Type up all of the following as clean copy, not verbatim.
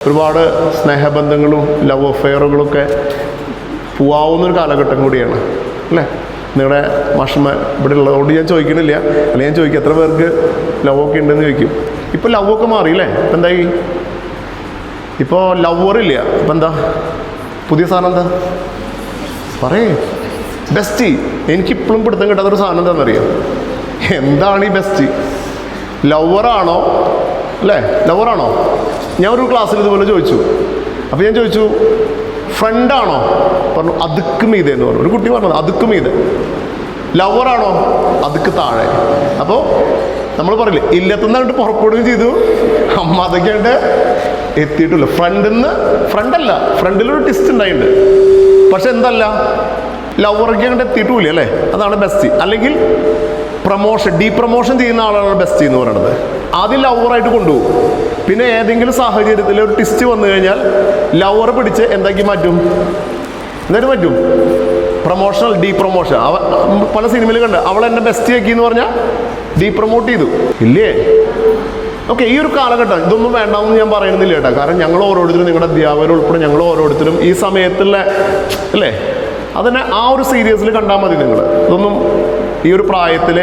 ഒരുപാട് സ്നേഹബന്ധങ്ങളും ലവ് അഫെയറുകളൊക്കെ പോവാവുന്നൊരു കാലഘട്ടം കൂടിയാണ് അല്ലേ? നിങ്ങളുടെ മാഷന്മ ഇവിടെ ഉള്ളതുകൊണ്ട് ഞാൻ ചോദിക്കണില്ല, അല്ലെങ്കിൽ ഞാൻ ചോദിക്കും എത്ര പേർക്ക് ലവൊക്കെ ഉണ്ടെന്ന് ചോദിക്കും. ഇപ്പോൾ ലവൊക്കെ മാറിയില്ലേ? ഇപ്പം എന്തായി? ഇപ്പോൾ ലവറില്ല. ഇപ്പം എന്താ പുതിയ സാധനം? എന്താ പറയേ? ബെസ്റ്റ്. എനിക്കിപ്പോഴും പിടുത്തം കിട്ടാത്തൊരു സാധനം എന്താണെന്നറിയാം. എന്താണ് ഈ ബെസ്റ്റ്? ലവറാണോ അല്ലേ? ലവറാണോ? ഞാൻ ഒരു ക്ലാസ്സിൽ ഇതുപോലെ ചോദിച്ചു. അപ്പോൾ ഞാൻ ചോദിച്ചു ഫ്രണ്ടാണോ? പറഞ്ഞു അതുക്ക് മീതെ എന്ന് പറഞ്ഞു. ഒരു കുട്ടി പറഞ്ഞത് അതുക്ക് മീതെ. ലവറാണോ? അതുക്ക് താഴെ. അപ്പോൾ നമ്മൾ പറയില്ലേ, ഇല്ലത്തുനിന്നായിട്ട് പുറപ്പെടുകയും ചെയ്തു, അമ്മ അതൊക്കെയായിട്ട് എത്തിയിട്ടില്ല. ഫ്രണ്ടല്ല, ഫ്രണ്ടിലൊരു ടിസ്റ്റ് ഉണ്ടായിട്ടുണ്ട്. പക്ഷെ എന്തല്ല, ലവറൊക്കെ അങ്ങോട്ട് എത്തിയിട്ടില്ല അല്ലേ? അതാണ് ബെസ്റ്റ്. അല്ലെങ്കിൽ ഡീപ്രമോഷൻ ചെയ്യുന്ന ആളാണ് ബെസ്റ്റ് എന്ന് പറയുന്നത്. ആദ്യം ലവറായിട്ട് കൊണ്ടുപോകും, പിന്നെ ഏതെങ്കിലും സാഹചര്യത്തിൽ ഒരു ടിസ്റ്റ് വന്നു കഴിഞ്ഞാൽ ലവർ പിടിച്ച് എന്താക്കി മാറ്റും? എന്തായാലും മാറ്റും. പ്രൊമോഷണൽ ഡീപ്രമോഷൻ. പല സിനിമയിൽ കണ്ട് അവൾ എന്നെ ബെസ്റ്റ് ആക്കി എന്ന് പറഞ്ഞാൽ ഡീപ്രമോട്ട് ചെയ്തു ഇല്ലേ? ഓക്കെ, ഈ ഒരു കാലഘട്ടം ഇതൊന്നും വേണ്ടാമെന്ന് ഞാൻ പറയുന്നില്ല കേട്ടോ. കാരണം ഞങ്ങൾ ഓരോരുത്തരും, നിങ്ങളുടെ അധ്യാപകർ ഉൾപ്പെടെ ഞങ്ങൾ ഓരോരുത്തരും ഈ സമയത്തുള്ള അല്ലേ, അതിനെ ആ ഒരു സീരിയസിൽ കണ്ടാൽ മതി നിങ്ങൾ. ഇതൊന്നും ഈ ഒരു പ്രായത്തിൽ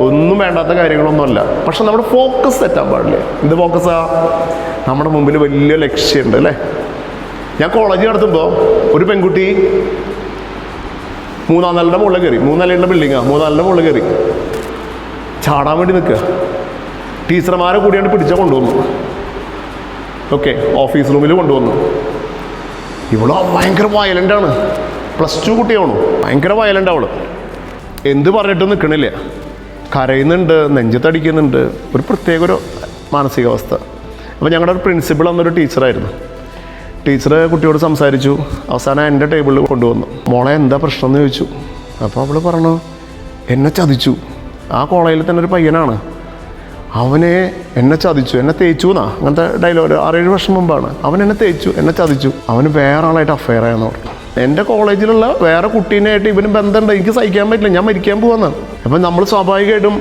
ഒന്നും വേണ്ടാത്ത കാര്യങ്ങളൊന്നുമല്ല. പക്ഷെ നമ്മുടെ ഫോക്കസ് തെറ്റാൻ പാടില്ല. എന്ത് ഫോക്കസാ? നമ്മുടെ മുമ്പിൽ വലിയ ലക്ഷ്യമുണ്ട് അല്ലേ? ഞാൻ കോളേജ് നടത്തുമ്പോൾ ഒരു പെൺകുട്ടി 3-ാം നിലയുടെ മുകളിൽ കയറി. 3 നിലയുള്ള ബിൽഡിങ്ങാണ്. 3 നിലയുടെ മുകളിൽ കയറി ചാടാൻ വേണ്ടി നിൽക്കുക. ടീച്ചർമാരെ കൂടിയാണ്ട് പിടിച്ചാൽ കൊണ്ടുവന്നു. ഓക്കെ, ഓഫീസ് റൂമിൽ കൊണ്ടുവന്നു. ഇവളോ ഭയങ്കര വയലൻ്റാണ്. +2 കുട്ടിയാണു. ഭയങ്കര വയലൻ്റ് അവള്. എന്ത് പറഞ്ഞിട്ടും നിൽക്കണില്ല. കരയുന്നുണ്ട്, നെഞ്ചത്തടിക്കുന്നുണ്ട്. ഒരു പ്രത്യേക ഒരു മാനസികാവസ്ഥ. അപ്പോൾ ഞങ്ങളുടെ ഒരു പ്രിൻസിപ്പൾ അന്നൊരു ടീച്ചറായിരുന്നു. ടീച്ചർ കുട്ടിയോട് സംസാരിച്ചു. അവസാനം എൻ്റെ ടേബിളിൽ കൊണ്ടുവന്നു. മോളെ എന്താ പ്രശ്നം എന്ന് ചോദിച്ചു. അപ്പോൾ അവൾ പറഞ്ഞു, എന്നെ ചതിച്ചു. ആ കോളേജിൽ തന്നെ ഒരു പയ്യനാണ്, അവനെ എന്നെ ചതിച്ചു, എന്നെ തേച്ചു എന്നാ. അങ്ങനത്തെ ഡയലോഗ് 6-7 വർഷം മുമ്പാണ്. അവൻ എന്നെ തേച്ചു, എന്നെ ചതിച്ചു. അവന് വേറെ ആളായിട്ട് അഫെയർ ആയെന്ന് പറഞ്ഞു. എൻ്റെ കോളേജിലുള്ള വേറെ കുട്ടീനായിട്ട് ഇവന് ബന്ധമുണ്ട്, എനിക്ക് സഹിക്കാൻ പറ്റില്ല, ഞാൻ മരിക്കാൻ പോവാന്നാണ്. അപ്പം നമ്മൾ സ്വാഭാവികമായിട്ടും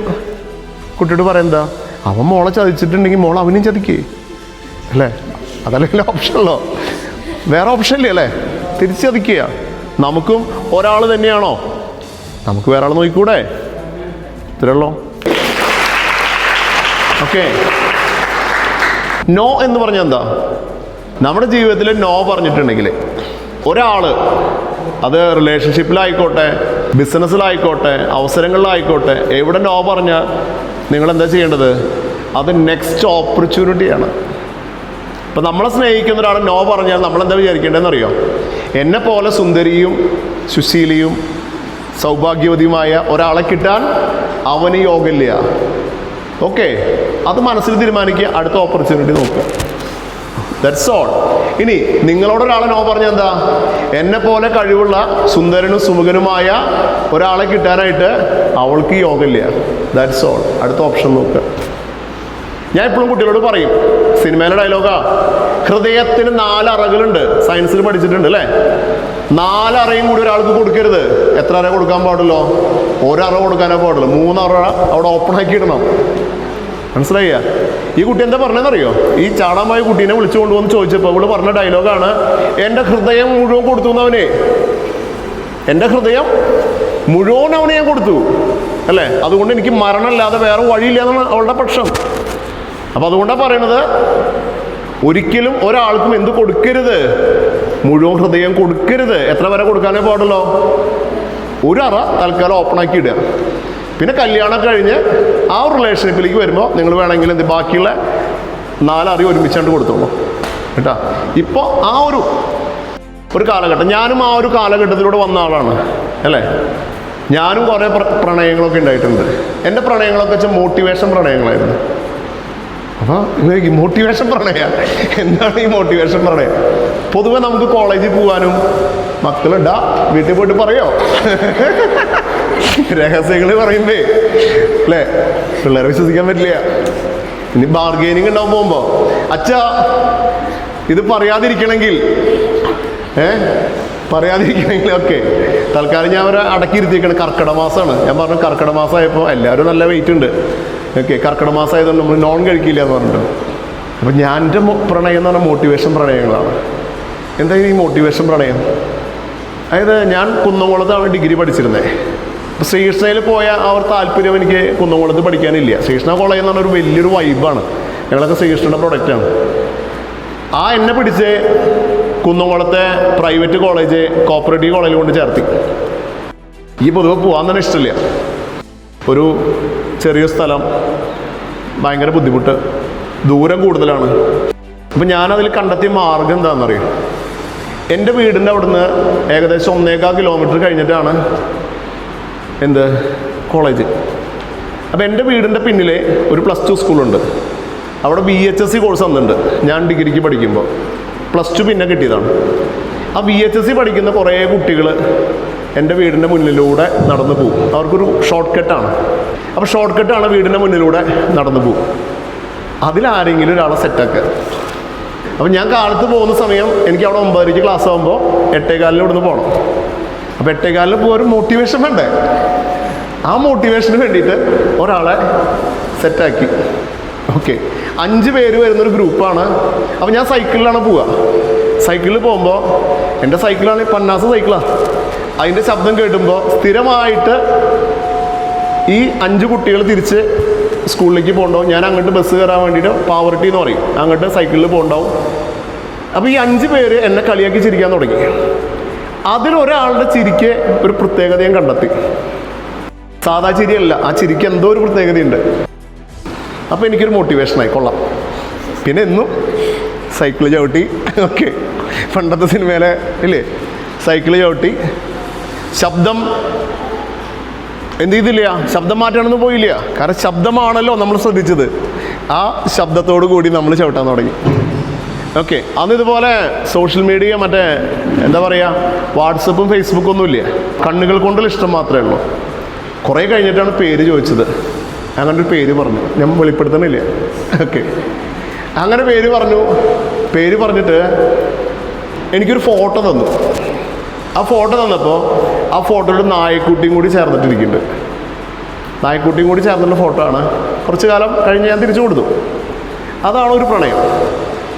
കുട്ടിയോട് പറയുന്നതാ, അവൻ മോളെ ചതിച്ചിട്ടുണ്ടെങ്കിൽ മോൾ അവനും ചതിക്കേ അല്ലേ? അതല്ലെങ്കിൽ ഓപ്ഷനല്ലോ, വേറെ ഓപ്ഷൻ ഇല്ലേ അല്ലേ? തിരിച്ച് ചതിക്കുക. നമുക്കും ഒരാൾ തന്നെയാണോ? നമുക്ക് വേറെ ആൾ നോക്കിക്കൂടെ? ഇത്രയുള്ളൂ. ഓക്കെ, നോ എന്ന് പറഞ്ഞാൽ എന്താ? നമ്മുടെ ജീവിതത്തിൽ നോ പറഞ്ഞിട്ടുണ്ടെങ്കിൽ ഒരാൾ, അത് റിലേഷൻഷിപ്പിലായിക്കോട്ടെ, ബിസിനസ്സിലായിക്കോട്ടെ, അവസരങ്ങളിലായിക്കോട്ടെ, എവിടെ നോ പറഞ്ഞാൽ നിങ്ങളെന്താ ചെയ്യേണ്ടത്? അത് നെക്സ്റ്റ് ഓപ്പർച്യൂണിറ്റിയാണ്. ഇപ്പം നമ്മളെ സ്നേഹിക്കുന്ന ഒരാൾ നോ പറഞ്ഞാൽ നമ്മളെന്താ വിചാരിക്കേണ്ടതെന്ന് അറിയോ? എന്നെ പോലെ സുന്ദരിയും സുശീലിയും സൗഭാഗ്യവതിയുമായ ഒരാളെ കിട്ടാൻ അവന് യോഗമില്ല. ഓക്കെ, അത് മനസ്സിൽ തീരുമാനിക്കുക. അടുത്ത ഓപ്പർച്യൂണിറ്റി നോക്കുക. That's all. ഇനി നിങ്ങളോടൊരാളെ നോ പറഞ്ഞാൽ എന്താ? എന്നെ പോലെ കഴിവുള്ള സുന്ദരനും സുമുഖനുമായ ഒരാളെ കിട്ടാനായിട്ട് അവൾക്ക് യോഗമില്ല. That's all. അടുത്ത ഓപ്ഷൻ നോക്കുക. ഞാൻ എപ്പോഴും കുട്ടികളോട് പറയും, സിനിമയിലെ ഡയലോഗാ, ഹൃദയത്തിന് 4 അറകളുണ്ട്. സയൻസിൽ പഠിച്ചിട്ടുണ്ട് അല്ലേ? 4 അറയും കൂടി ഒരാൾക്ക് കൊടുക്കരുത്. എത്ര അറ കൊടുക്കാൻ പാടുള്ളൂ? 1 അറ കൊടുക്കാനേ പാടുള്ളൂ. 3 അറ അവിടെ ഓപ്പൺ ആക്കി ഇടണം. മനസ്സിലായ? ഈ കുട്ടി എന്താ പറഞ്ഞതെന്നറിയോ? ഈ ചാടാമായ കുട്ടീനെ വിളിച്ചു കൊണ്ടുവന്ന് ചോദിച്ചപ്പോൾ അവള് പറഞ്ഞ ഡയലോഗാണ്, എൻ്റെ ഹൃദയം മുഴുവൻ കൊടുത്തു എന്നവനെ. എൻ്റെ ഹൃദയം മുഴുവൻ അവനെ ഞാൻ കൊടുത്തു അല്ലേ? അതുകൊണ്ട് എനിക്ക് മരണമല്ലാതെ വേറെ വഴിയില്ല എന്നാണ് അവളുടെ പക്ഷം. അപ്പം അതുകൊണ്ടാണ് പറയണത്, ഒരിക്കലും ഒരാൾക്കും എന്ത് കൊടുക്കരുത്? മുഴുവൻ ഹൃദയം കൊടുക്കരുത്. എത്ര വരെ കൊടുക്കാനേ പാടുള്ളൂ? 1 അറ തൽക്കാലം ഓപ്പണാക്കി ഇടുക. പിന്നെ കല്യാണം കഴിഞ്ഞ് ആ ഒരു റിലേഷൻഷിപ്പിലേക്ക് വരുമ്പോൾ നിങ്ങൾ വേണമെങ്കിൽ ബാക്കിയുള്ള 4 അറി ഒരുമിച്ചാണ്ട് കൊടുത്തോളൂ കേട്ടോ. ഇപ്പോൾ ആ ഒരു കാലഘട്ടം, ഞാനും ആ ഒരു കാലഘട്ടത്തിലൂടെ വന്ന ആളാണ് അല്ലേ? ഞാനും കുറേ പ്രണയങ്ങളൊക്കെ ഉണ്ടായിട്ടുണ്ട്. എൻ്റെ പ്രണയങ്ങളൊക്കെ വെച്ചാൽ മോട്ടിവേഷൻ പ്രണയങ്ങളായിരുന്നു. അപ്പോൾ മോട്ടിവേഷൻ പ്രണയം എന്താണ്? ഈ മോട്ടിവേഷൻ പ്രണയം പൊതുവെ നമുക്ക് കോളേജിൽ പോകാനും, മക്കളുണ്ടാ വീട്ടിൽ പോയിട്ട് പറയോ രഹസ്യങ്ങൾ പറയുമ്പേ അല്ലേ, പിള്ളേരെ വിശ്വസിക്കാൻ പറ്റില്ല. ഇനി ബാർഗെയിനിങ് ഉണ്ടാവും പോകുമ്പോൾ, അച്ഛാ ഇത് പറയാതിരിക്കണമെങ്കിൽ ഓക്കെ, തൽക്കാലം ഞാൻ അവരെ അടക്കിയിരുത്തിയിരിക്കണം. കർക്കിടക മാസമാണ്. ഞാൻ പറഞ്ഞു കർക്കിടക മാസമായപ്പോൾ എല്ലാവരും നല്ല വെയിറ്റ് ഉണ്ട്. ഓക്കെ, കർക്കിടക മാസം ആയതുകൊണ്ട് നമ്മൾ നോൺ കഴിക്കില്ല എന്ന് പറഞ്ഞിട്ട് അപ്പം ഞാൻ എൻ്റെ പ്രണയം എന്ന് പറഞ്ഞാൽ മോട്ടിവേഷൻ പ്രണയങ്ങളാണ്. എന്തായാലും ഈ മോട്ടിവേഷൻ പ്രണയം, അതായത് ഞാൻ കുന്നംകുളത്താണ് ഡിഗ്രി പഠിച്ചിരുന്നത്. അപ്പോൾ ശ്രീകൃഷ്ണയിൽ പോയ ആ ഒരു താല്പര്യം എനിക്ക് കുന്നംകുളത്ത് പഠിക്കാനില്ല. ശ്രീകൃഷ്ണ കോളേജ് എന്ന് പറഞ്ഞാൽ ഒരു വലിയൊരു വൈബാണ്. ഞങ്ങളൊക്കെ ശ്രീകൃഷ്ണൻ്റെ പ്രൊഡക്റ്റാണ്. ആ എന്നെ പിടിച്ച് കുന്നംകുളത്തെ പ്രൈവറ്റ് കോളേജ് കോപ്പറേറ്റീവ് കോളേജിൽ കൊണ്ട് ചേർത്തി. ഈ പൊതുവെ പോകാൻ തന്നെ ഇഷ്ടമില്ല. ഒരു ചെറിയ സ്ഥലം, ഭയങ്കര ബുദ്ധിമുട്ട്, ദൂരം കൂടുതലാണ്. അപ്പം ഞാനതിൽ കണ്ടെത്തിയ മാർഗം എന്താണെന്നറിയും, എൻ്റെ വീടിൻ്റെ അവിടുന്ന് ഏകദേശം 1.25 കിലോമീറ്റർ കഴിഞ്ഞിട്ടാണ് കോളേജ്. അപ്പോൾ എൻ്റെ വീടിൻ്റെ പിന്നിലെ ഒരു +2 സ്കൂളുണ്ട്. അവിടെ VHSC കോഴ്സ് വന്നിട്ടുണ്ട്. ഞാൻ ഡിഗ്രിക്ക് പഠിക്കുമ്പോൾ +2 പിന്നെ കിട്ടിയതാണ്. ആ VHSC പഠിക്കുന്ന കുറേ കുട്ടികൾ എൻ്റെ വീടിൻ്റെ മുന്നിലൂടെ നടന്നു പോകും. അവർക്കൊരു ഷോർട്ട് കട്ടാണ്. അപ്പോൾ ഷോർട്ട് കട്ടാണ് വീടിൻ്റെ മുന്നിലൂടെ നടന്നു പോകും. അതിലാരെങ്കിലും ഒരാളെ സെറ്റാക്കുക. അപ്പം ഞാൻ കാലത്ത് പോകുന്ന സമയം എനിക്ക് അവിടെ 9:30 ക്ലാസ് ആകുമ്പോൾ 8:15 ഇവിടുന്ന് പോകണം. അപ്പോൾ 8:15 പോകാൻ ഒരു മോട്ടിവേഷൻ വേണ്ടേ? ആ മോട്ടിവേഷന് വേണ്ടിയിട്ട് ഒരാളെ സെറ്റാക്കി. ഓക്കെ, 5 പേര് വരുന്നൊരു ഗ്രൂപ്പാണ്. അപ്പോൾ ഞാൻ സൈക്കിളിലാണ് പോവുക. സൈക്കിളിൽ പോകുമ്പോൾ എൻ്റെ സൈക്കിളാണെങ്കിൽ പന്നാസ് സൈക്കിളാണ്. അതിൻ്റെ ശബ്ദം കേട്ടുമ്പോൾ സ്ഥിരമായിട്ട് ഈ 5 കുട്ടികൾ തിരിച്ച് സ്കൂളിലേക്ക് പോകണ്ടാവും. ഞാൻ അങ്ങോട്ട് ബസ് കയറാൻ വേണ്ടിയിട്ട് പാവർട്ടി എന്ന് പറയും, അങ്ങോട്ട് സൈക്കിളിൽ പോകണ്ടാവും. അപ്പോൾ ഈ 5 പേര് എന്നെ കളിയാക്കി ചിരിക്കാൻ തുടങ്ങി. അതിലൊരാളുടെ ചിരിക്ക് ഒരു പ്രത്യേകത ഞാൻ കണ്ടെത്തി. സാധാ ചിരിയല്ല, ആ ചിരിക്ക് എന്തോ ഒരു പ്രത്യേകതയുണ്ട്. അപ്പോൾ എനിക്കൊരു മോട്ടിവേഷനായി, കൊള്ളാം. പിന്നെ എന്നും സൈക്കിൾ ചവിട്ടി. ഓക്കെ, പണ്ടത്തെ സിനിമയിലെ ഇല്ലേ, സൈക്കിൾ ചവിട്ടി. ശബ്ദം എന്ത് ചെയ്തില്ല, ശബ്ദം മാറ്റാനൊന്നും പോയില്ല. കാരണം ശബ്ദമാണല്ലോ നമ്മൾ ശ്രദ്ധിച്ചത്. ആ ശബ്ദത്തോടു കൂടി നമ്മൾ ചവിട്ടാൻ തുടങ്ങി. ഓക്കെ, അന്ന് ഇതുപോലെ സോഷ്യൽ മീഡിയ മറ്റേ എന്താ പറയുക, വാട്സപ്പും ഫേസ്ബുക്കും ഒന്നുമില്ല. കണ്ണുകൾ കൊണ്ടുള്ള ഇഷ്ടം മാത്രമേ ഉള്ളൂ. കുറേ കഴിഞ്ഞിട്ടാണ് പേര് ചോദിച്ചത്. അങ്ങനെ ഒരു പേര് പറഞ്ഞു, ഞാൻ വെളിപ്പെടുത്തണില്ല. ഓക്കെ, അങ്ങനെ പേര് പറഞ്ഞു. പേര് പറഞ്ഞിട്ട് എനിക്കൊരു ഫോട്ടോ തന്നു. ആ ഫോട്ടോ തന്നപ്പോൾ ആ ഫോട്ടോയിൽ നായക്കുട്ടിയും കൂടി ചേർന്നിട്ടിരിക്കുന്നുണ്ട്. നായക്കുട്ടിയും കൂടി ചേർന്നിട്ടുള്ള ഫോട്ടോ ആണ്. കുറച്ച് കാലം കഴിഞ്ഞ് ഞാൻ തിരിച്ചു കൊടുത്തു. അതാണ് ഒരു പ്രണയം.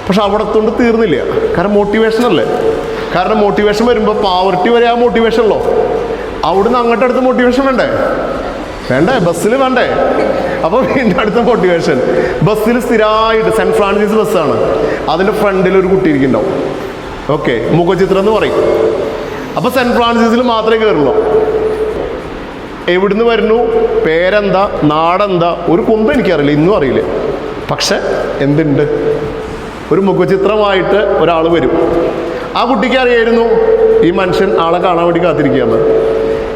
പക്ഷെ അവിടത്തോണ്ട് തീർന്നില്ല. കാരണം മോട്ടിവേഷൻ അല്ലേ. കാരണം മോട്ടിവേഷൻ വരുമ്പോൾ പാവർട്ടി വരെ ആ മോട്ടിവേഷൻ ഉള്ളോ, അവിടുന്ന് അങ്ങോട്ട് അടുത്ത മോട്ടിവേഷൻ വേണ്ടേ, ബസ്സിൽ വേണ്ടേ. അപ്പോൾ വീണ്ടും അടുത്ത മോട്ടിവേഷൻ ബസ്സിൽ സ്ഥിരമായിട്ട്. സെൻറ്റ് ഫ്രാൻസിസ് ബസ്സാണ്. അതിൻ്റെ ഫ്രണ്ടിൽ ഒരു കുട്ടി ഇരിക്കുന്നുണ്ടാവും. ഓക്കെ, മുഖചിത്രം എന്ന് പറയും. അപ്പോൾ സെൻറ്റ് ഫ്രാൻസിസിൽ മാത്രമേ കയറുള്ളൂ. എവിടുന്ന് വരുന്നു, പേരെന്താ, നാടെന്താ, ഒരു കുന്തം എനിക്കറിയില്ല, ഇന്നും അറിയില്ല. പക്ഷെ എന്തുണ്ട്, ഒരു മുഖചിത്രമായിട്ട് ഒരാൾ വരും. ആ കുട്ടിക്ക് അറിയായിരുന്നു ഈ മനുഷ്യൻ ആളെ കാണാൻ വേണ്ടി കാത്തിരിക്കുകയാണ്.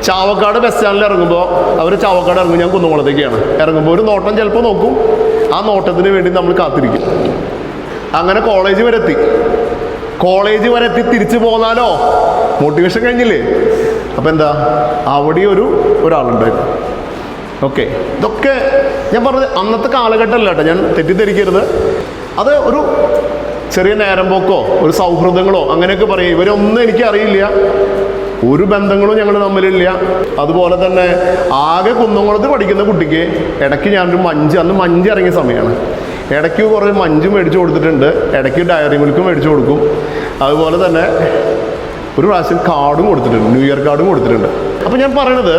ചാവക്കാട് ബസ് സ്റ്റാൻഡിൽ ഇറങ്ങുമ്പോൾ അവർ ചാവക്കാട് ഇറങ്ങും, ഞാൻ കുന്നംകുളത്തേക്കാണ്. ഇറങ്ങുമ്പോൾ ഒരു നോട്ടം ചിലപ്പോൾ നോക്കും. ആ നോട്ടത്തിന് വേണ്ടി നമ്മൾ കാത്തിരിക്കും. അങ്ങനെ കോളേജ് വരെ എത്തി. കോളേജ് വരെ എത്തി തിരിച്ചു പോന്നാലോ, മോട്ടിവേഷൻ കഴിഞ്ഞില്ലേ. അപ്പം എന്താ, അവിടെ ഒരാളുണ്ടായിരുന്നു. ഓക്കെ, ഇതൊക്കെ ഞാൻ പറഞ്ഞത് അന്നത്തെ കാലഘട്ടമല്ല കേട്ടോ, ഞാൻ തെറ്റിദ്ധരിക്കരുത്. അത് ഒരു ചെറിയ നേരം പോക്കോ ഒരു സൗഹൃദങ്ങളോ അങ്ങനെയൊക്കെ പറയും. ഇവരൊന്നും എനിക്കറിയില്ല, ഒരു ബന്ധങ്ങളും ഞങ്ങൾ തമ്മിലില്ല. അതുപോലെ തന്നെ ആകെ കുന്നംകുളത്ത് പഠിക്കുന്ന കുട്ടിക്ക് ഇടയ്ക്ക് ഞാനൊരു അന്ന് മഞ്ച് ഇറങ്ങിയ സമയമാണ്. ഇടയ്ക്ക് കുറേ മഞ്ച് മേടിച്ചു കൊടുത്തിട്ടുണ്ട്, ഇടയ്ക്ക് ഡയറി മിൽക്കും മേടിച്ചു കൊടുക്കും. അതുപോലെ തന്നെ ഒരു പ്രാവശ്യം കാർഡും കൊടുത്തിട്ടുണ്ട്, ന്യൂ ഇയർ കാർഡും കൊടുത്തിട്ടുണ്ട്. അപ്പോൾ ഞാൻ പറയണത്,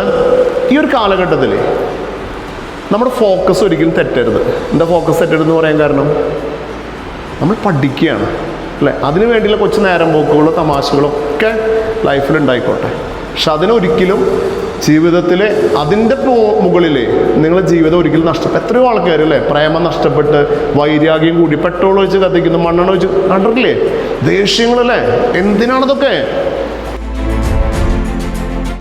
ഈ ഒരു കാലഘട്ടത്തിൽ നമ്മുടെ ഫോക്കസ് ഒരിക്കലും തെറ്റരുത്. എന്താ ഫോക്കസ് തെറ്റരുതെന്ന് പറയാൻ കാരണം, നമ്മൾ പഠിക്കുകയാണ് അല്ലേ. അതിനു വേണ്ടിയുള്ള കൊച്ചു നേരം പോക്കുകളോ തമാശകളോ ഒക്കെ ലൈഫിലുണ്ടായിക്കോട്ടെ. പക്ഷെ അതിനൊരിക്കലും ജീവിതത്തിൽ അതിൻ്റെ മുകളിൽ നിങ്ങളുടെ ജീവിതം ഒരിക്കലും എത്രയോ ആൾക്കാർ അല്ലേ പ്രേമം നഷ്ടപ്പെട്ട് വൈരാഗ്യം കൂടി പെട്രോൾ ഒഴിച്ച് കത്തിക്കുന്നു, മണ്ണെണ്ണ ഒഴിച്ച് കണ്ടിട്ടില്ലേ, ദേഷ്യങ്ങളല്ലേ. എന്തിനാണതൊക്കെ?